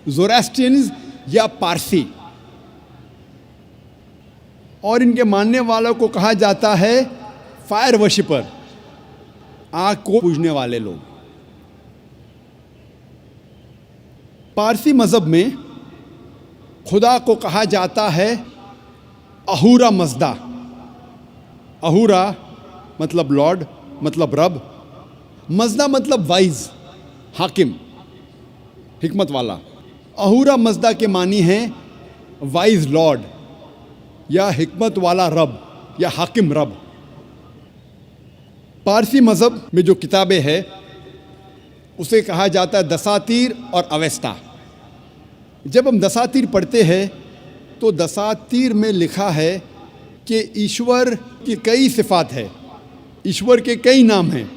ज़ोरास्ट्रियंस या पारसी, और इनके मानने वालों को कहा जाता है फायर वर्शिपर, आग को पूजने वाले लोग। पारसी मज़हब में खुदा को कहा जाता है अहूरा मज़दा। अहूरा मतलब लॉर्ड, मतलब रब, मज़दा मतलब वाइज, हाकिम, हिकमत वाला। अहूरा मज़दा के मानी हैं वाइज लॉर्ड या हिकमत वाला रब या हाकिम रब। पारसी मज़हब में जो किताबें हैं उसे कहा जाता है दसातीर और अवेस्ता। जब हम दसातीर पढ़ते हैं तो दसातीर में लिखा है कि ईश्वर की कई सिफ़ात है, ईश्वर के कई नाम हैं,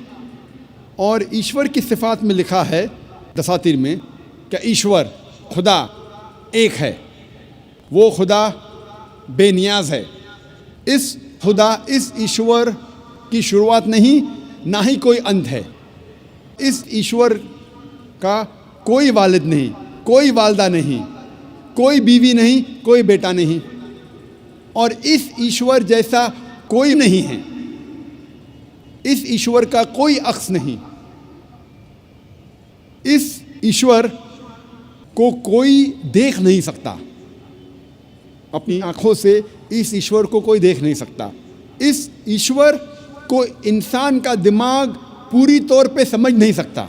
और ईश्वर की सिफ़ात में लिखा है दसातीर में कि ईश्वर खुदा एक है, वो खुदा बेनियाज है। इस खुदा, इस ईश्वर की शुरुआत नहीं, ना ही कोई अंत है। इस ईश्वर का कोई वालिद नहीं, कोई वालदा नहीं, कोई बीवी नहीं, कोई बेटा नहीं, और इस ईश्वर जैसा कोई नहीं है। इस ईश्वर का कोई अक्स नहीं। इस ईश्वर को कोई देख नहीं सकता, अपनी आँखों से इस ईश्वर को कोई देख नहीं सकता। इस ईश्वर को इंसान का दिमाग पूरी तौर पे समझ नहीं सकता,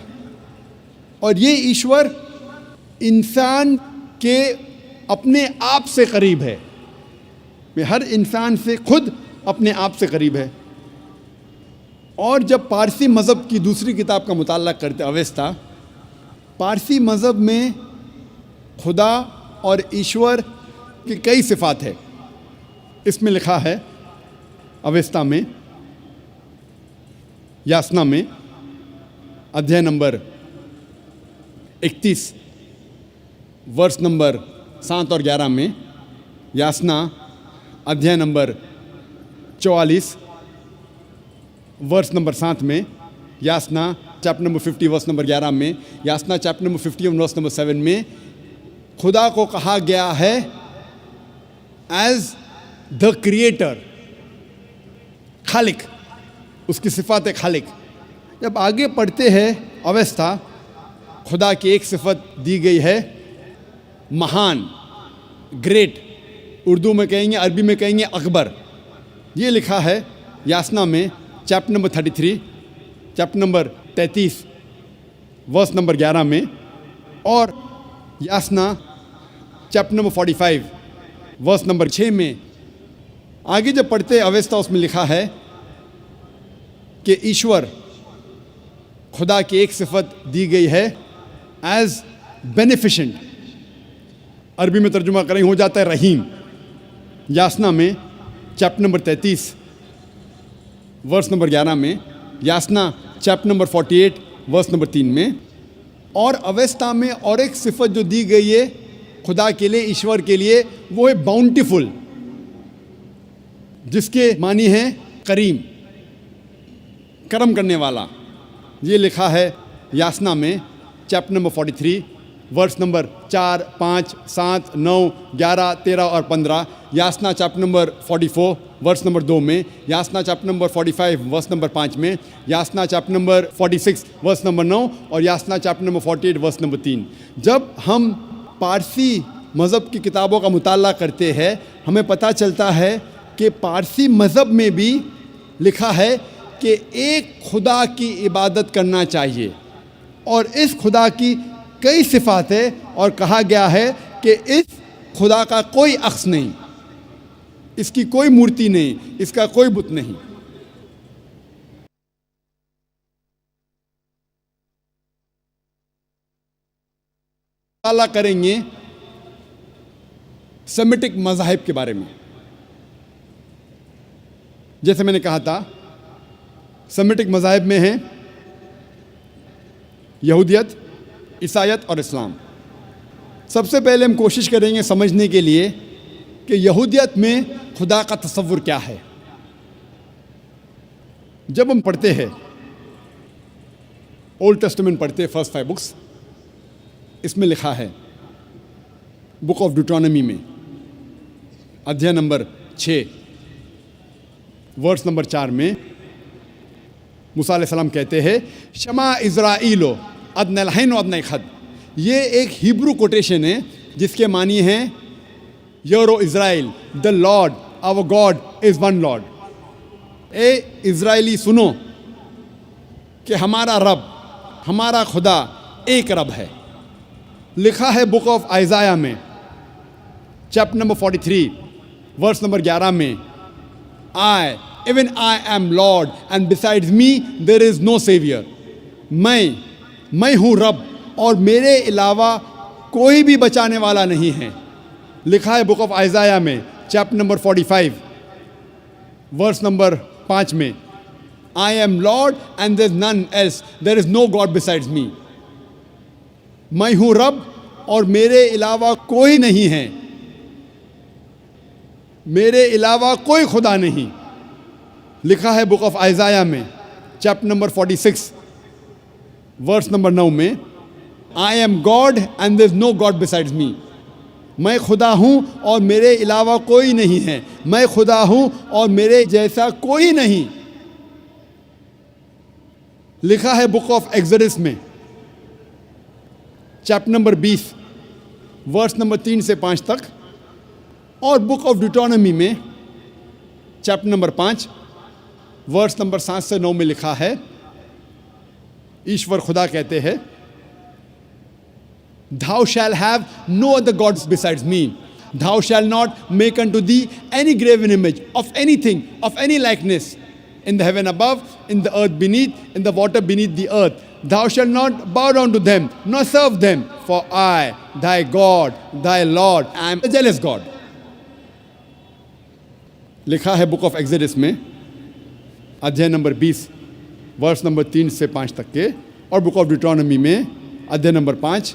और ये ईश्वर इंसान के अपने आप से करीब है, हर इंसान से खुद अपने आप से करीब है। और जब पारसी मज़हब की दूसरी किताब का मुताला करते अवेस्ता, पारसी मज़हब में खुदा और ईश्वर की कई सिफात है। इसमें लिखा है अवेस्ता में, यासना में, अध्याय नंबर 31 वर्ष नंबर 7 और 11 में, यासना अध्याय नंबर 44 वर्ष नंबर 7 में, यासना चैप्टर नंबर 50 वर्ष नंबर 11 में, यासना चैप्टर नंबर 51 वर्ष नंबर 7 में खुदा को कहा गया है एज द क्रिएटर, खालिक, उसकी सिफात है खालिक। जब आगे पढ़ते हैं अवस्था, खुदा की एक सिफत दी गई है महान, ग्रेट, उर्दू में कहेंगे, अरबी में कहेंगे अकबर। ये लिखा है यासना में chapter number 33, chapter number 33 verse number 11 में, और Yasna chapter number 45 verse number 6 में। आगे जब पढ़ते अवस्था, उसमें लिखा है कि ईश्वर, खुदा की एक सिफत दी गई है एज बेनिफिशेंट, अरबी में तर्जुमा करें हो जाता है रहीम। यासना में चैप्टर नंबर 33 वर्स नंबर 11 में, यासना चैप्टर नंबर 48 वर्स नंबर 3 में, और अवस्था में और एक सिफत जो दी गई है खुदा के लिए, ईश्वर के लिए, वो है बाउंटीफुल, जिसके मानी है करीम, करम करने वाला। ये लिखा है यासना में चैप्टर नंबर 43 वर्स नंबर 4, 5, 7, 9, 11, 13 और 15, यासना चैप्टर नंबर 44 वर्स नंबर 2 में, यासना चैप्टर नंबर 45 वर्स नंबर 5 में, यासना चैप्टर नंबर 46 वर्स नंबर 9 और Yasna chapter number 48 verse number 3। जब हम पारसी मज़हब की किताबों का मुताला करते हैं, हमें पता चलता है कि पारसी मज़हब में भी लिखा है कि एक खुदा की इबादत करना चाहिए, और इस खुदा की कई सिफात है, और कहा गया है कि इस खुदा का कोई अक्स नहीं, इसकी कोई मूर्ति नहीं, इसका कोई बुत नहीं। मुताला करेंगे सेमिटिक मज़ाहिब के बारे में। जैसे मैंने कहा था, सेमिटिक मज़ाहिब में है यहूदियत, ईसाईयत और इस्लाम। सबसे पहले हम कोशिश करेंगे समझने के लिए कि यहूदियत में खुदा का तसव्वुर क्या है। जब हम पढ़ते हैं ओल्ड टेस्टामेंट, पढ़ते हैं फर्स्ट 5 बुक्स, इसमें लिखा है बुक ऑफ ड्यूटोनॉमी में अध्याय नंबर 6 वर्स नंबर 4 में मूसा अलैहिस्सलाम कहते हैं शमा इज़राइलो अदनलहैन अदन खद। ये एक हिब्रू कोटेशन है जिसके मानी है hear O Israel, the Lord our God is one Lord. ए इज़राइली सुनो कि हमारा रब, हमारा खुदा एक रब है। लिखा है बुक ऑफ आइज़ाया में चैप्टर नंबर 43 वर्स नंबर 11 में, even I am Lord and besides me there is no saviour. मैं हूँ रब और मेरे अलावा कोई भी बचाने वाला नहीं है। लिखा है बुक ऑफ आइज़ाया में चैप्टर नंबर 45 वर्स नंबर 5 में, I am Lord and there is none else, there is no god besides me. मैं हूँ रब और मेरे अलावा कोई नहीं है, मेरे अलावा कोई खुदा नहीं। लिखा है बुक ऑफ आइज़ाया में चैप्टर नंबर 46 वर्स नंबर 9 में, I am God and there is no god besides me. मैं खुदा हूँ और मेरे अलावा कोई नहीं है, मैं खुदा हूँ और मेरे जैसा कोई नहीं। लिखा है बुक ऑफ एक्सोडस में चैप्टर नंबर 20 वर्स नंबर 3 से 5 तक, और बुक ऑफ ड्यूटोनॉमी में चैप्टर नंबर 5 वर्स नंबर 7 से 9 में लिखा है, ईश्वर खुदा कहते हैं Thou shall have no other gods besides me. Thou shall not make unto thee any graven image of anything, of any likeness, in the heaven above, in the earth beneath, in the water beneath the earth. Thou shalt not bow down to them, nor serve them, for I, thy God, thy Lord, I am a jealous God. लिखा है बुक ऑफ एक्सोडस में, अध्याय नंबर 20 वर्स नंबर 3 से 5 तक के, और बुक ऑफ डिट्रोनॉमी में अध्याय नंबर 5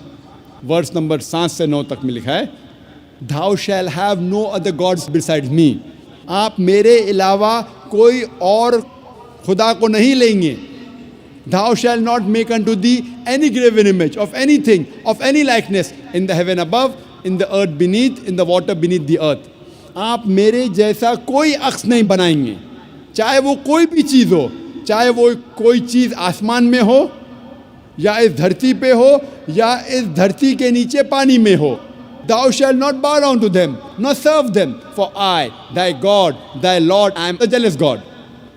वर्स नंबर 7 से 9 तक में लिखा है, Thou shall have no other gods besides me. आप मेरे अलावा कोई और खुदा को नहीं लेंगे. Thou shall not make unto thee any graven image of anything, of any likeness, in the heaven above, in the earth beneath, in the water beneath the earth. आप मेरे जैसा कोई अक्स नहीं बनाएंगे, चाहे वो कोई भी चीज़ हो, चाहे वो कोई चीज़ आसमान में हो या इस धरती पे हो या इस धरती के नीचे पानी में हो. Thou shalt not bow down to them, nor serve them, for I, thy God, thy Lord, I am a jealous God.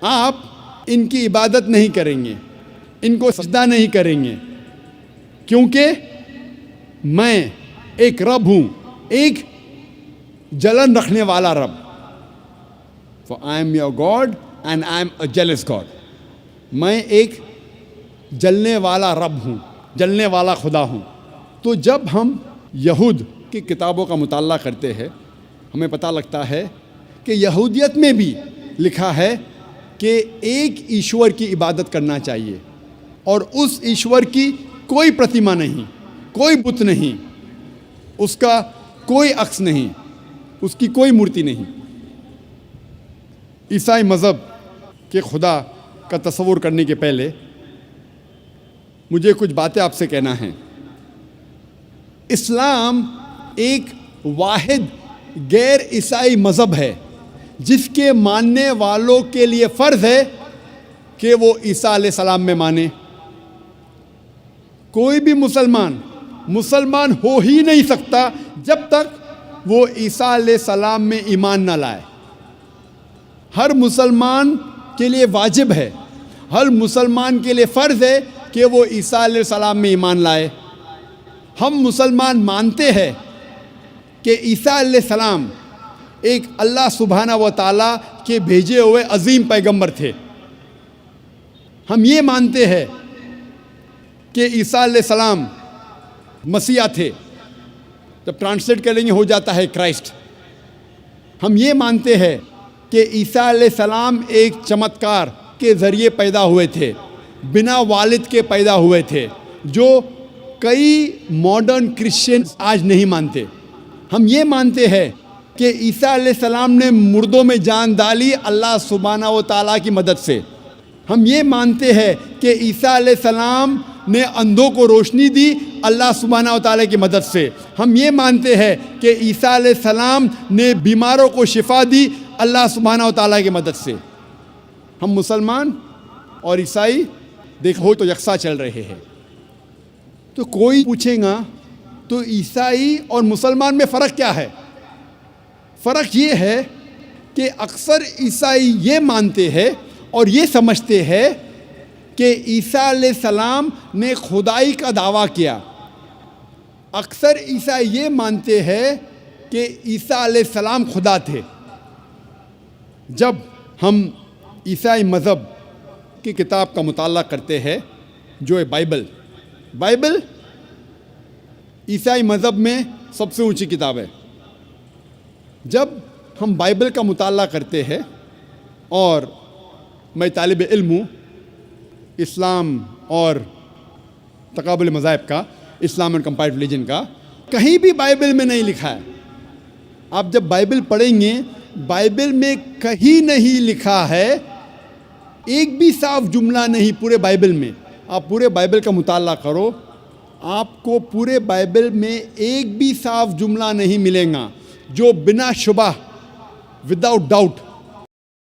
आप इनकी इबादत नहीं करेंगे, इनको सजदा नहीं करेंगे, क्योंकि मैं एक रब हूँ, एक जलन रखने वाला रब. For I am your God and I am a jealous God. मैं एक जलने वाला रब हूँ, जलने वाला खुदा हूँ. तो जब हम यहूद की किताबों का मुताला करते हैं, हमें पता लगता है कि यहूदियत में भी लिखा है कि एक ईश्वर की इबादत करना चाहिए और उस ईश्वर की कोई प्रतिमा नहीं, कोई बुत नहीं, उसका कोई अक्स नहीं, उसकी कोई मूर्ति नहीं. ईसाई मज़हब के खुदा का तस्वुर करने के पहले मुझे कुछ बातें आपसे कहना है. इस्लाम एक वाहिद गैर ईसाई मज़हब है जिसके मानने वालों के लिए फ़र्ज़ है कि वो ईसा अलैहिस्सलाम में माने. कोई भी मुसलमान हो ही नहीं सकता जब तक वो ईसा अलैहिस्सलाम में ईमान ना लाए. हर मुसलमान के लिए वाजिब है, हर मुसलमान के लिए फ़र्ज़ है कि वो ईसा अलैहिस्सलाम में ईमान लाए. हम मुसलमान मानते हैं कि ईसा अलैहिस्सलाम एक अल्लाह सुब्हाना व तआला के भेजे हुए अजीम पैगंबर थे. हम ये मानते हैं कि ईसा अलैहिस्सलाम मसीहा थे, जब ट्रांसलेट करेंगे हो जाता है क्राइस्ट. हम ये मानते हैं कि ईसा अलैहिस्सलाम एक चमत्कार के ज़रिए पैदा हुए थे, बिना वालिद के पैदा हुए थे, जो कई मॉडर्न क्रिश्चियंस आज नहीं मानते. हम ये मानते हैं कि ईसा अलैहिस्सलाम ने मुर्दों में जान डाली अल्लाह सुब्हाना व तआला की मदद से. हम ये मानते हैं कि ईसा अलैहिस्सलाम ने अंधों को रोशनी दी अल्लाह सुब्हाना व तआला की मदद से. हम ये मानते हैं कि ईसा अलैहिस्सलाम ने बीमारों को शिफा दी अल्लाह सुब्हाना व तआला की मदद से. हम मुसलमान और ईसाई देखो तो यकसा चल रहे हैं. तो कोई पूछेगा तो ईसाई और मुसलमान में फ़र्क क्या है? फ़र्क ये है कि अक्सर ईसाई ये मानते हैं और ये समझते हैं कि ईसा अलैहिस्सलाम ने खुदाई का दावा किया. अक्सर ईसाई ये मानते हैं कि ईसा अलैहिस्सलाम खुदा थे. जब हम ईसाई मज़हब की किताब का मुताला करते हैं जो है बाइबल ईसाई मज़हब में सबसे ऊंची किताब है. जब हम बाइबल का मुताला करते हैं, और मैं तालिब इल्म हूँ इस्लाम और तकाबुल मज़ाहिब का, इस्लाम एंड कंपैरेटिव रिलीजन का, कहीं भी बाइबल में नहीं लिखा है. आप जब बाइबल पढ़ेंगे, बाइबल में कहीं नहीं लिखा है, एक भी साफ जुमला नहीं पूरे बाइबल में. आप पूरे बाइबल का मुताला करो, आपको पूरे बाइबल में एक भी साफ जुमला नहीं मिलेगा जो बिना शुबह, विदाउट डाउट